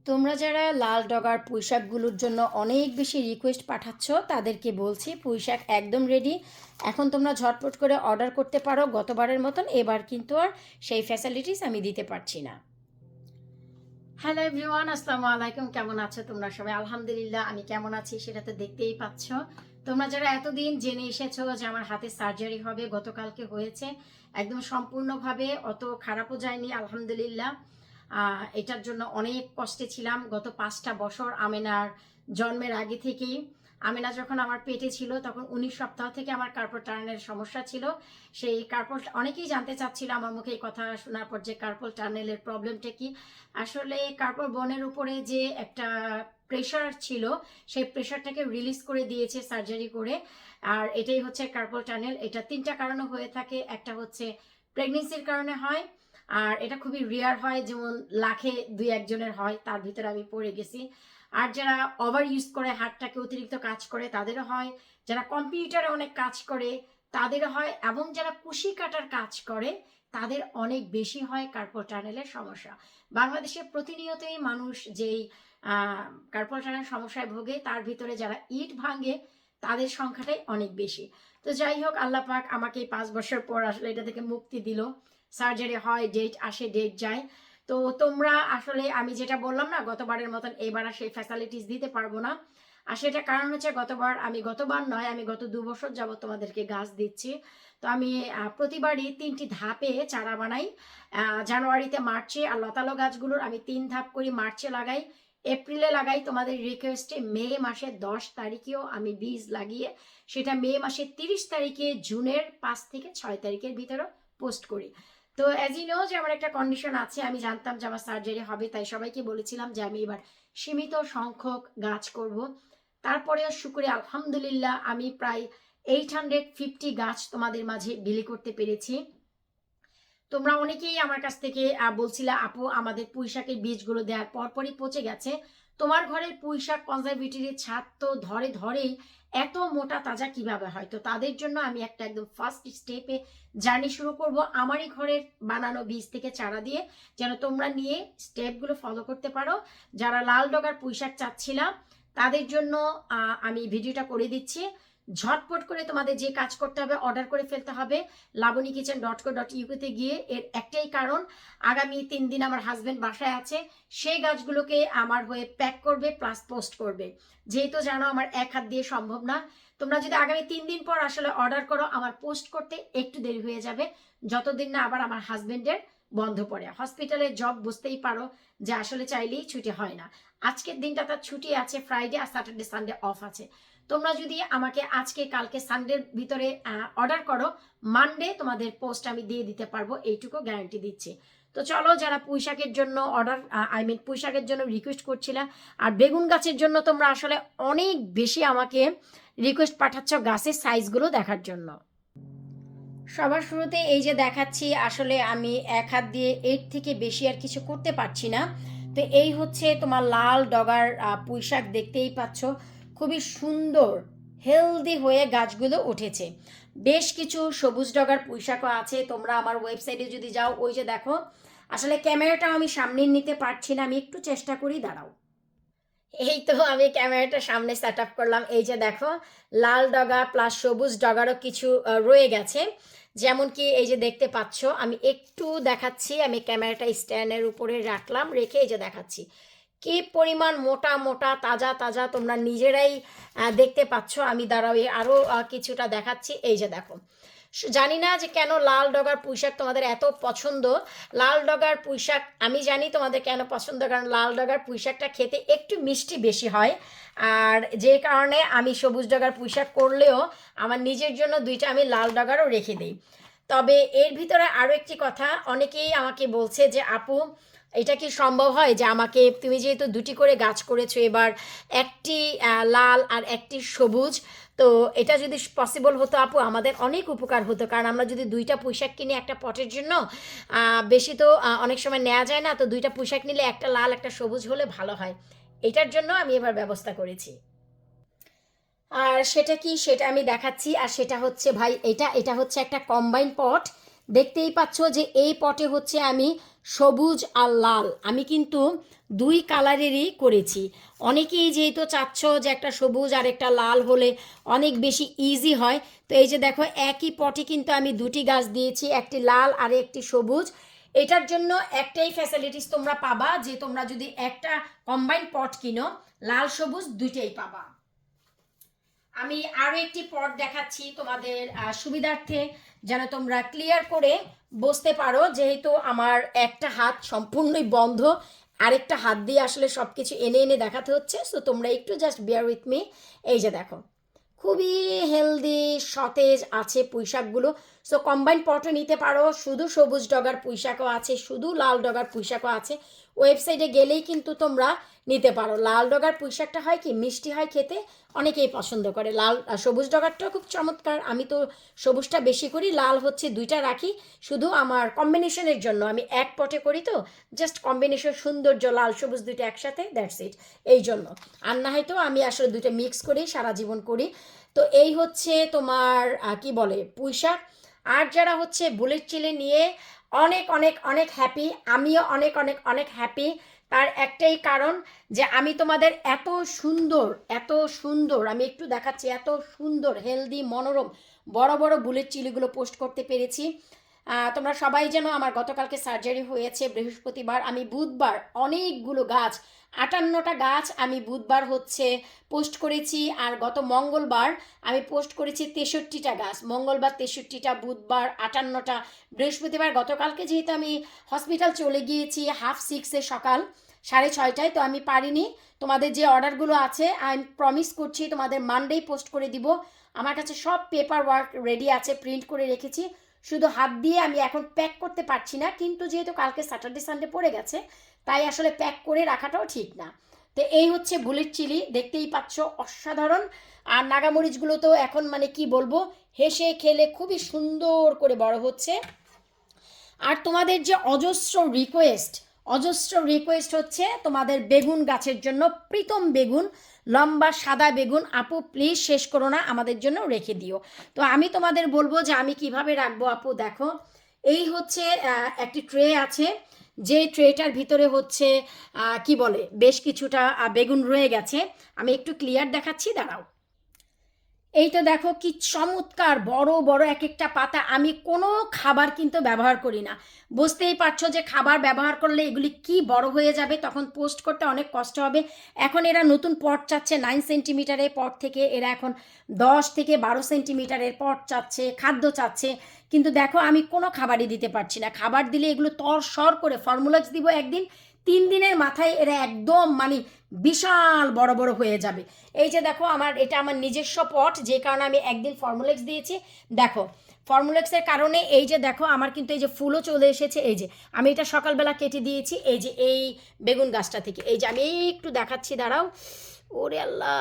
তোমরা যারা লাল ডগার পুঁইশাকগুলোর জন্য অনেক বেশি রিকোয়েস্ট পাঠাচ্ছ তাদেরকে বলছি পুঁইশাক একদম রেডি। এখন তোমরা ঝটপট করে অর্ডার করতে পারো। গতবারের মতন এবার কিন্তু আর সেই ফ্যাসিলিটিস আমি দিতে পারছি না। হ্যালো এভরিওয়ান, আসসালামু আলাইকুম। কেমন আছো তোমরা সবাই? আলহামদুলিল্লাহ, আমি কেমন আছি সেটা তো দেখতেই পাচ্ছ। তোমরা যারা এতদিন জেনে এসেছো যে আমার হাতে সার্জারি হবে, গতকালকে হয়েছে, একদম সম্পূর্ণভাবে, অত খারাপও যায়নি আলহামদুলিল্লাহ। এটার জন্য অনেক কষ্টে ছিলাম গত 5টা বছর আমেনার জন্মের আগে থেকেই। আমেনা যখন আমার পেটে ছিল তখন 19 সপ্তাহ থেকে আমার কার্পল টার্নের সমস্যা ছিল। সেই কার্পল, অনেকেই জানতে চাচ্ছিল আমার মুখে এই কথা শোনার পর যে কার্পল টার্নেলের প্রবলেমটা কি। আসলে কার্পল বোনের উপরে যে একটা প্রেশার ছিল সেই প্রেশারটাকে রিলিজ করে দিয়েছে সার্জারি করে। আর এটাই হচ্ছে কার্পল টানেল। এটা 3টা কারণে হয়ে থাকে। একটা হচ্ছে প্রেগনেন্সির কারণে হয়, আর এটা খুবই রেয়ার হয়, যেমন লাখে 2-1 জনের হয়, তার ভিতরে আমি পড়ে গেছি। আর যারা ওভার ইউজ করে, হার্টটাকে অতিরিক্ত কাজ করে, তাদেরও হয়। যারা কম্পিউটারে অনেক কাজ করে তাদেরও হয়, এবং যারা কুশি কাটার কাজ করে তাদের অনেক বেশি হয় কার্পল টানেলের সমস্যা। বাংলাদেশে প্রতিনিয়তই মানুষ যেই কার্পল টানেল সমস্যায় ভোগে, তার ভিতরে যারা ইট ভাঙে তাদের সংখ্যাটাই অনেক বেশি। তো যাই হোক, আল্লাহ পাক আমাকে 5 বছর পর আসলে এটা থেকে মুক্তি দিল। সার্জারি হয়, ডেট আসে, ডেট যায়। তো তোমরা আসলে, আমি যেটা বললাম না গতবারের মতন এবার আর সেই ফ্যাসিলিটিস দিতে পারবো না। আর সেটা কারণ হচ্ছে গতবার নয়, আমি গত 2 বছর যাবত তোমাদেরকে গাছ দিচ্ছি। তো আমি প্রতিবারই 3টি ধাপে চারা বানাই। জানুয়ারিতে, মার্চে, আর লতালো গাছগুলোর আমি 3 ধাপ করি। মার্চে লাগাই, এপ্রিলে লাগাই, তোমাদের রিকোয়েস্টে মে মাসের 10 তারিখেও আমি বীজ লাগিয়ে সেটা মে মাসের 30 তারিখে, জুনের 5 থেকে 6 তারিখের ভিতরে পোস্ট করি। তো অ্যাজ ইউ নো যে আমার একটা কন্ডিশন আছে, আমি জানতাম যে আমার সার্জারি হবে, তাই সবাইকে বলেছিলাম যে আমি এবার সীমিত সংখ্যক গাছ করব। তারপরেও শুক্রে আলহামদুলিল্লাহ আমি প্রায় 850 গাছ তোমাদের মাঝে বিলি করতে পেরেছি। তোমরা অনেকেই আমার কাছ থেকে বলছিলা, আপু আমাদের পুঁইশাকের বীজগুলো দেওয়ার পরপরই পচে গেছে, তোমার ঘরের পুঁইশাক কনজারভেটরির ছাদ তো ধরেই এত মোটা তাজা কিভাবে হয়? তো তাদের জন্য আমি একটা একদম ফার্স্ট স্টেপে জার্নি শুরু করব আমারই ঘরের বানানো বীজ থেকে চারা দিয়ে, যেন তোমরা নিয়ে স্টেপগুলো ফলো করতে পারো। যারা লাল ডগার পুঁইশাক চাচ্ছিলাম তাদের জন্য আমি ভিডিওটা করে দিচ্ছি। ঝটপট করে তোমাদের যে কাজ করতে হবে, অর্ডার করে ফেলতে হবে labunikitchen.co.uk-তে গিয়ে। এর একটাই কারণ, আগামী 3 দিন আমার হাজবেন্ড বাসায় আছে, সেই গাছগুলোকে আমার হয়ে প্যাক করবে প্লাস পোস্ট করবে। যেহেতু জানো আমার এক হাত দিয়ে সম্ভব না, তোমরা যদি আগামী 3 দিন পর আসলে অর্ডার করো, আমার পোস্ট করতে একটু দেরি হয়ে যাবে, যতদিন না আবার আমার হাজবেন্ডের বন্ধ পড়ে। হসপিটালের জব বুঝতেই পারো যে আসলে চাইলেই ছুটি হয় না। আজকের দিনটা তার ছুটি আছে, ফ্রাইডে আর স্যাটারডে সানডে অফ আছে। তোমরা যদি আমাকে আজকে কালকে সানডের ভিতরে অর্ডার করো, মানডে তোমাদের পোস্ট আমি দিয়ে দিতে পারবো, এইটুকু গ্যারান্টি দিচ্ছি। তো চলো, যারা পুঁইশাকের জন্য পুঁইশাকের জন্য রিকোয়েস্ট করছিলাম, আর বেগুন গাছের জন্য তোমরা আসলে অনেক বেশি আমাকে রিকোয়েস্ট পাঠাচ্ছ গাছের সাইজগুলো দেখার জন্য। সবার শুরুতে এই যে দেখাচ্ছি, আসলে আমি এক হাত দিয়ে এর থেকে বেশি আর কিছু করতে পারছি না। তো এই হচ্ছে তোমার লাল ডগার পুঁইশাক, দেখতেই পাচ্ছ খুবই সুন্দর হেলদি হয়ে গাছগুলো উঠেছে। বেশ কিছু সবুজ ডগার পুঁইশাকও আছে, তোমরা আমার ওয়েবসাইটে যদি যাও, ওই যে দেখো। আসলে ক্যামেরাটাও আমি সামনে নিতে পারছি না, আমি একটু চেষ্টা করি, দাঁড়াও। এই তো আমি ক্যামেরাটা সামনে সেট আপ করলাম। এই যে দেখো, লাল ডগা প্লাস সবুজ ডগারও কিছু রয়ে গেছে। যেমন কি এই যে দেখতে পাচ্ছ, আমি একটু দেখাচ্ছি, আমি ক্যামেরাটা স্ট্যান্ডের উপরে রাখলাম, রেখে এই যে দেখাচ্ছি কি পরিমাণ মোটা মোটা তাজা তাজা, তোমরা নিজেরাই দেখতে পাচ্ছ। আমি দাঁড়াও আরও কিছুটা দেখাচ্ছি। এই যে দেখো, জানি না যে কেন লাল ডগার পুঁইশাক তোমাদের এত পছন্দ। লাল ডগার পুঁইশাক আমি জানি তোমাদের কেন পছন্দ, কারণ লাল ডগার পুঁইশাকটা খেতে একটু মিষ্টি বেশি হয়। আর যে কারণে আমি সবুজ ডগার পুঁইশাক করলেও আমার নিজের জন্য 2টা আমি লাল ডগারও রেখে দিই। তবে এর ভিতরে আরও একটি কথা, অনেকেই আমাকে বলছে যে আপু এটা কি সম্ভব হয় যে আমাকে, তুমি যেহেতু 2টি করে গাছ করেছো এবার, একটি লাল আর একটি সবুজ, তো এটা যদি পসিবল হতো আপু আমাদের অনেক উপকার হতো। কারণ আমরা যদি 2টা পুঁইশাক কিনি একটা পটের জন্য, বেশি তো অনেক সময় নেওয়া যায় না, তো 2টা পুঁইশাক নিলে একটা লাল একটা সবুজ হলে ভালো হয়। এটার জন্য আমি এবার ব্যবস্থা করেছি। আর সেটা কি, সেটা আমি দেখাচ্ছি। আর সেটা হচ্ছে ভাই, এটা এটা হচ্ছে একটা কম্বাইন পট। দেখতেই পাচ্ছ যে এই পটে হচ্ছে আমি সবুজ আর লাল আমি কিন্তু দুই কালারেরই করেছি। অনেকেই যেহেতু চাচ্ছ যে একটা সবুজ আর একটা লাল হলে অনেক বেশি ইজি হয়, তো এই যে দেখো একই পটে কিন্তু আমি দুটি গাছ দিয়েছি, একটি লাল আর একটি সবুজ। এটার জন্য একটাই ফ্যাসিলিটিস তোমরা পাবা যে তোমরা যদি একটা কম্বাইন্ড পট কিনো, লাল সবুজ দুইটাই পাবা। আমি আরও একটি পট দেখাচ্ছি তোমাদের সুবিধার্থে, যেন তোমরা ক্লিয়ার করে বুঝতে পারো, যেহেতু আমার একটা হাত সম্পূর্ণই বন্ধ, আরেকটা হাত দিয়ে আসলে সব কিছু এনে এনে দেখাতে হচ্ছে। সো তোমরা একটু জাস্ট বেয়ার উইথ মি। এই যে দেখো খুবই হেলদি সতেজ আছে পুঁইশাকগুলো। সো কম্বাইন পটও নিতে পারো, শুধু সবুজ ডগার পুঁইশাকও আছে, শুধু লাল ডগার পুঁইশাকও আছে। ওয়েবসাইটে গেলেই কিন্তু তোমরা নিতে পারো। লাল ডগার পুঁইশাকটা হয় কি মিষ্টি হয় খেতে, অনেকেই পছন্দ করে। লাল সবুজ ডগারটাও খুব চমৎকার, আমি তো সবুজটা বেশি করি, লাল হচ্ছে দুইটা রাখি শুধু আমার কম্বিনেশনের জন্য। আমি এক পটে করি তো, জাস্ট কম্বিনেশন সৌন্দর্য, লাল সবুজ দুইটা একসাথে, দ্যাটস ইট, এই জন্য। আর না হয়তো আমি আসলে দুইটা মিক্স করেই সারা জীবন করি। তো এই হচ্ছে তোমার কি বলে পুঁইশাক। আর যারা হচ্ছে বুলেট চিলি নিয়ে অনেক অনেক অনেক হ্যাপি, আমিও অনেক অনেক অনেক হ্যাপি। তার একটাই কারণ যে আমি তোমাদের এত সুন্দর এত সুন্দর, আমি একটু দেখাচ্ছি, এত সুন্দর হেলদি মনোরম বড় বড় বুলেট চিলিগুলো পোস্ট করতে পেরেছি। তোমরা সবাই যেন, আমার গতকালকে সার্জারি হয়েছে বৃহস্পতিবার, আমি বুধবার অনেকগুলো গাছ 58টা গাছ আমি বুধবার হচ্ছে পোস্ট করেছি। আর গত মঙ্গলবার আমি পোস্ট করেছি 63টা গাছ, মঙ্গলবার 63টা, বুধবার 58টা, বৃহস্পতিবার গতকালকে যেহেতু আমি হসপিটাল চলে গিয়েছি 5:30 সকাল 6:30, তো আমি পারিনি। তোমাদের যে অর্ডারগুলো আছে আমি প্রমিস করছি তোমাদের মানডেই পোস্ট করে দিব। আমার কাছে সব পেপার ওয়ার্ক রেডি আছে, প্রিন্ট করে রেখেছি, শুধু হাত দিয়ে আমি এখন প্যাক করতে পারছি না, কিন্তু যেহেতু কালকে স্যাটারডে সানডে পড়ে গেছে তাই আসলে প্যাক করে রাখাটাও ঠিক না। তো এই হচ্ছে বুলেট চিলি, দেখতেই পাচ্ছ অসাধারণ। আর নাগামরিচগুলো তো এখন মানে কি বলবো, হেসে খেলে খুবই সুন্দর করে বড় হচ্ছে। আর তোমাদের যে অজস্র রিকোয়েস্ট হচ্ছে তোমাদের বেগুন গাছের জন্য, প্রীতম বেগুন, লম্বা সাদা বেগুন, আপু প্লিজ শেষ করো না, আমাদের জন্য রেখে দিও। তো আমি তোমাদের বলবো যে আমি কিভাবে রাখবো আপু। দেখো এই হচ্ছে একটি ট্রে আছে, যে ট্রেটার ভিতরে হচ্ছে কি বলে বেশ কিছুটা বেগুন রয়ে গেছে। আমি একটু ক্লিয়ার দেখাচ্ছি, দাঁড়াও। এইটা দেখো কি চমৎকার বড় বড় এক একটা পাতা। আমি কোনো খাবার কিন্তু ব্যবহার করি না, বুঝতেই পারছো যে খাবার ব্যবহার করলে এগুলি কি বড় হয়ে যাবে, তখন পোস্ট করতে অনেক কষ্ট হবে। এখন এরা নতুন পট চাচ্ছে 9 সেন্টিমিটারের পট থেকে, এরা এখন 10 থেকে 12 সেন্টিমিটারের পট চাচ্ছে, খাদ্য চাচ্ছে। কিন্তু দেখো আমি কোনো খাবারই দিতে পারছি না, খাবার দিলে এগুলো তরসর করে, ফর্মুলাক্স দিব একদিন, 3 দিনের মাথায় এরা একদম মানে বিশাল বড় বড় হয়ে যাবে। এই যে দেখো আমার এটা আমার নিজস্ব পট, যে কারণে আমি একদিন ফর্মুলেক্স দিয়েছি। দেখো ফর্মুলেক্সের কারণে এই যে দেখো আমার কিন্তু এই যে ফুলও চলে এসেছে। এই যে আমি এটা সকালবেলা কেটে দিয়েছি, এই যে এই বেগুন গাছটা থেকে, এই যে আমি একটু দেখাচ্ছি, দাঁড়াও, ওরে আল্লাহ,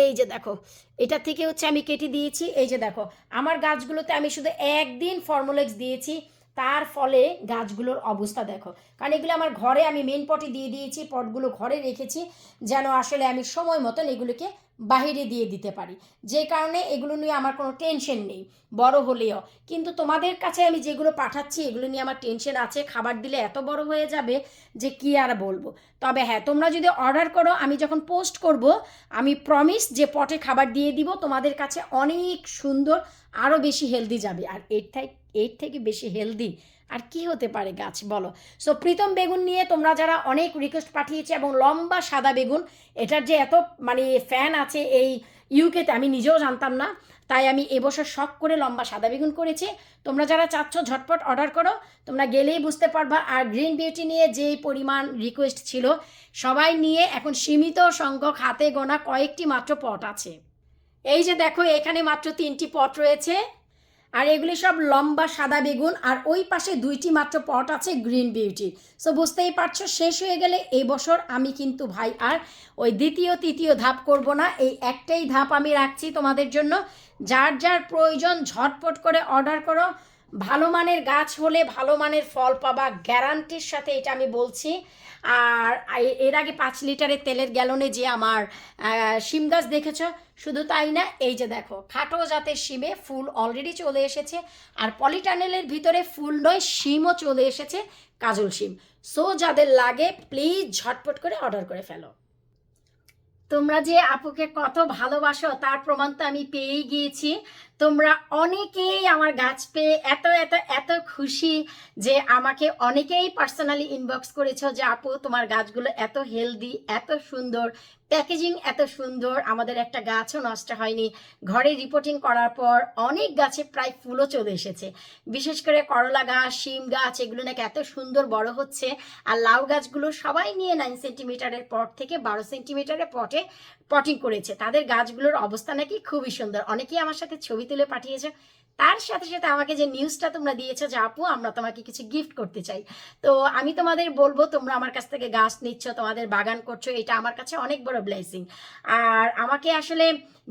এই যে দেখো এটা থেকে হচ্ছে আমি কেটে দিয়েছি। এই যে দেখো আমার গাছগুলোতে আমি শুধু একদিন ফর্মুলেক্স দিয়েছি, তার ফলে গাছগুলোর অবস্থা দেখো। কারণ এগুলো আমার ঘরে আমি মেন পটে দিয়ে দিয়েছি, পটগুলো ঘরে রেখেছি যেন আসলে আমি সময় মতন এগুলোকে বাহিরে দিয়ে দিতে পারি, যে কারণে এগুলো নিয়ে আমার কোনো টেনশন নেই বড় হলেও। কিন্তু তোমাদের কাছে আমি যেগুলো পাঠাচ্ছি এগুলো নিয়ে আমার টেনশন আছে, খাবার দিলে এত বড় হয়ে যাবে যে কি আর বলবো। তবে হ্যাঁ, তোমরা যদি অর্ডার করো, আমি যখন পোস্ট করব আমি প্রমিস যে পটে খাবার দিয়ে দিব, তোমাদের কাছে অনেক সুন্দর, আরও বেশি হেলদি যাবে। আর এর থেকে বেশি হেলদি আর কি হতে পারে গাছ, বলো। সো প্রীতম বেগুন নিয়ে তোমরা যারা অনেক রিকোয়েস্ট পাঠিয়েছে, এবং লম্বা সাদা বেগুন, এটার যে এত মানে ফ্যান আছে এই ইউকেতে আমি নিজেও জানতাম না, তাই আমি এবছর শখ করে লম্বা সাদা বেগুন করেছি। তোমরা যারা চাচ্ছ ঝটপট অর্ডার করো, তোমরা গেলেই বুঝতে পারবা। আর গ্রিন বিউটি নিয়ে যে পরিমাণ রিকোয়েস্ট ছিল, সবাই নিয়ে এখন সীমিত সংখ্যক হাতে গোনা কয়েকটি মাত্র পট আছে। এই যে দেখো এখানে মাত্র 3টি পট রয়েছে, আর এগুলি সব লম্বা সাদা বেগুন, আর ওই পাশে 2টি মাত্র পট আছে গ্রিন বিউটি। সো বুঝতেই পারছো শেষ হয়ে গেলে এই বছর আমি কিন্তু ভাই আর ওই দ্বিতীয় তৃতীয় ধাপ করব না, এই একটাই ধাপ আমি রাখছি তোমাদের জন্য। যার যার প্রয়োজন ঝটপট করে অর্ডার করো, ভালো মানের গাছ হলে ভালো মানের ফল পাবা, গ্যারান্টির সাথে, এটা আমি বলছি। আর এর আগে 5 লিটারের তেলের গ্যালনে যে আমার শিম গাছ দেখেছ, শুধু তাই না, এই যে দেখো খাটো জাতের শিমে ফুল অলরেডি চলে এসেছে, আর পলিটানেলের ভিতরে ফুল নয় শিমও চলে এসেছে, কাজল শিম। সো যাদের লাগে প্লিজ ঝটপট করে অর্ডার করে ফেলো। তোমরা যে আপুকে কত ভালোবাসো তার প্রমাণ তো আমি পেয়েই গিয়েছি। তোমরা অনেকেই আমার গাছ পেয়ে এত এত এত খুশি যে আমাকে অনেকেই পার্সোনালি ইনবক্স করেছো যে আপু তোমার গাছগুলো এত হেলদি, এত সুন্দর, প্যাকেজিং এত সুন্দর, আমাদের একটা গাছও নষ্ট হয়নি। ঘরে রিপোর্টিং করার পর অনেক গাছে প্রায় ফুলও চলে এসেছে। বিশেষ করে করলা গাছ, শিম গাছ, এগুলো নাকি এত সুন্দর বড় হচ্ছে। আর লাউ গাছগুলো সবাই নিয়ে 9 সেন্টিমিটারের পট থেকে 12 সেন্টিমিটারের পটে পটিং করেছে। তাদের গাছগুলোর অবস্থা নাকি খুবই সুন্দর। অনেকেই আমার সাথে ছবি তুলে পাঠিয়েছে। তার সাথে সাথে আমাকে যে নিউজটা তোমরা দিয়েছো যে আপু আমরা তোমাকে কিছু গিফট করতে চাই, তো আমি তোমাদের বলবো তোমরা আমার কাছ থেকে গাছ নিচ্ছ, তোমাদের বাগান করছো, এটা আমার কাছে অনেক বড় ব্লেসিং। আর আমাকে আসলে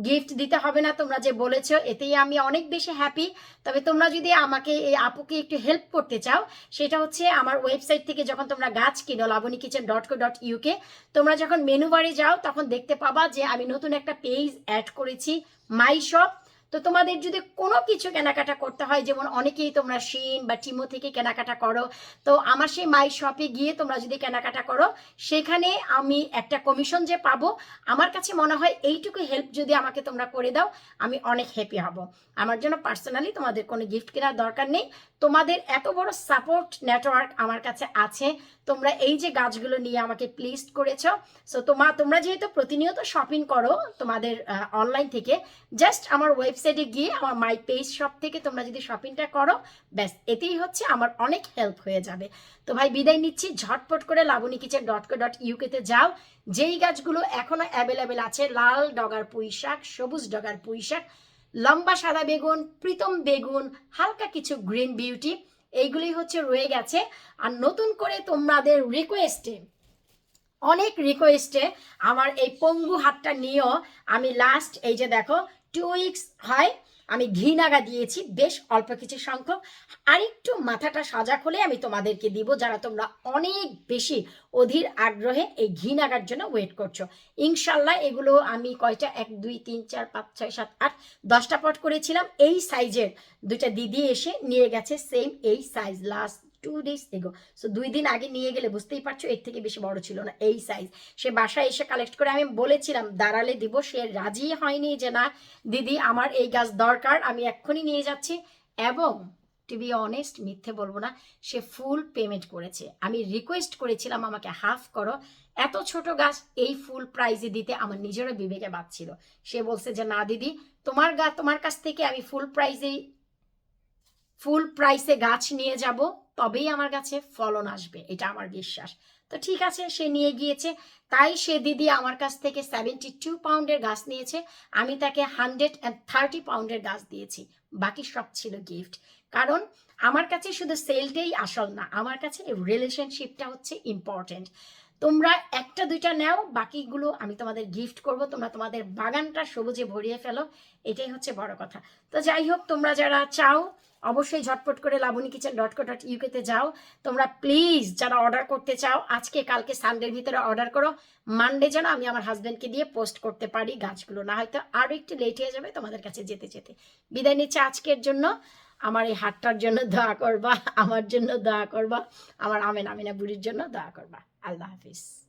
গিফট দিতে হবে না, তোমরা যে বলেছো এতেই আমি অনেক বেশি হ্যাপি। তবে তোমরা যদি আমাকে এই আপুকে একটু হেল্প করতে চাও, সেটা হচ্ছে আমার ওয়েবসাইট থেকে যখন তোমরা গাছ কিনো lavanyakitchen.co.uk, তোমরা যখন মেনু বারে যাও তখন দেখতে পাবা যে আমি নতুন একটা পেজ অ্যাড করেছি, মাই শপ। তো তোমাদের যদি কোনো কিছু কেনাকাটা করতে হয়, যেমন অনেকেই তোমরা শিন বা টিমো থেকে কেনাকাটা করো, তো আমার সেই মাই শপে গিয়ে তোমরা যদি কেনাকাটা করো, সেখানে আমি একটা কমিশন যে পাবো, আমার কাছে মনে হয় এইটুকু হেল্প যদি আমাকে তোমরা করে দাও আমি অনেক হ্যাপি হব। আমার জন্য পার্সোনালি তোমাদের কোনো গিফট কেনার দরকার নেই। তোমাদের এত বড় সাপোর্ট নেটওয়ার্ক আমার কাছে আছে। তোমরা এই যে গাছগুলো নিয়ে আমাকে প্লিজ করেছো, সো তোমরা যেহেতু প্রতিনিয়ত শপিং করো তোমাদের অনলাইন থেকে, জাস্ট আমার ওয়েবসাইটে গিয়ে আমার মাই পেজ শপ থেকে তোমরা যদি শপিংটা করো, ব্যাস এতেই হচ্ছে আমার অনেক হেল্প হয়ে যাবে। তো ভাই বিদায় নিচ্ছি, ঝটপট করে lavanyakitchen.co.uk তে যাও। যেই গাছগুলো এখনো অ্যাভেলেবেল আছে, লাল ডগার পুঁই শাক, সবুজ ডগার পুঁই শাক, লম্বা সাদা বেগুন, প্রীতম বেগুন, হালকা কিছু গ্রিন বিউটি, এইগুলি হচ্ছে রয়ে গেছে। আর নতুন করে তোমাদের রিকোয়েস্টে, অনেক রিকোয়েস্টে আমার এই পঙ্গু হাতটা নিয়েও আমি লাস্ট এই যে দেখো 2 উইকস হয় আমি ঘি নাগা দিয়েছি, বেশ অল্প কিছু সংখ্যক। আরেকটু মাথাটা সজাগ হলে আমি তোমাদেরকে দিব, যারা তোমরা অনেক বেশি অধীর আগ্রহে এই ঘি নাগার জন্য ওয়েট করছো। ইনশাল্লাহ এগুলো আমি কয়টা 1 2 3 4 5 6 7 8 10টা পট করেছিলাম, এই সাইজের দুইটা দিদি এসে নিয়ে গেছে, সেম এই সাইজ, লাস্ট 2 days এগো। সো 2 দিন আগে নিয়ে গেলে বুঝতেই পারছো এর থেকে বেশি বড় ছিল না, এই সাইজ। সে বাসায় এসে কালেক্ট করে, আমি বলেছিলাম দাঁড়ালে দিব, সে রাজি হয়নি যে না দিদি আমার এই গাছ দরকার, আমি এক্ষুনি নিয়ে যাচ্ছি। এবং টু বি অনেস্ট, মিথ্যে বলবো না, সে ফুল পেমেন্ট করেছে। আমি রিকোয়েস্ট করেছিলাম আমাকে হাফ করো, এত ছোট গাছ এই ফুল প্রাইজে দিতে আমার নিজেরও বিবেকে বাঁচছিল। সে বলছে যে না দিদি, তোমার কাছ থেকে আমি ফুল প্রাইসে গাছ নিয়ে যাব, তবেই আমার কাছে ফলন আসবে, এটা আমার বিশ্বাস। তো ঠিক আছে, সে নিয়ে গিয়েছে। তাই সে দিদি আমার কাছ থেকে 72 পাউন্ডের গাছ নিয়েছে, আমি তাকে 130 পাউন্ডের গাছ দিয়েছি। বাকি সব ছিল গিফট। কারণ আমার কাছে শুধু সেলটাই আসল না, আমার কাছে রিলেশনশিপটা হচ্ছে ইম্পর্টেন্ট। তোমরা একটা দুইটা নাও, বাকিগুলো আমি তোমাদের গিফট করব, তোমরা তোমাদের বাগানটা সবুজে ভরিয়ে ফেলো, এটাই হচ্ছে বড় কথা। তো যাই হোক, তোমরা যারা চাও অবশ্যই ঝটপট করে lavanyakitchen.co.uk তে যাও। তোমরা প্লিজ যারা অর্ডার করতে চাও আজকে কালকে সানডের ভিতরে অর্ডার করো, মানডে যেন আমি আমার হাজব্যান্ডকে দিয়ে পোস্ট করতে পারি গাছগুলো, না হয়তো আরও একটু লেট হয়ে যাবে তোমাদের কাছে যেতে যেতে। বিদায় নিচ্ছে আজকের জন্য। আমার এই হাতটার জন্য দোয়া করবা, আমার জন্য দোয়া করবা, আমার আমিনা বুড়ির জন্য দোয়া করবা। আল্লাহ হাফিজ।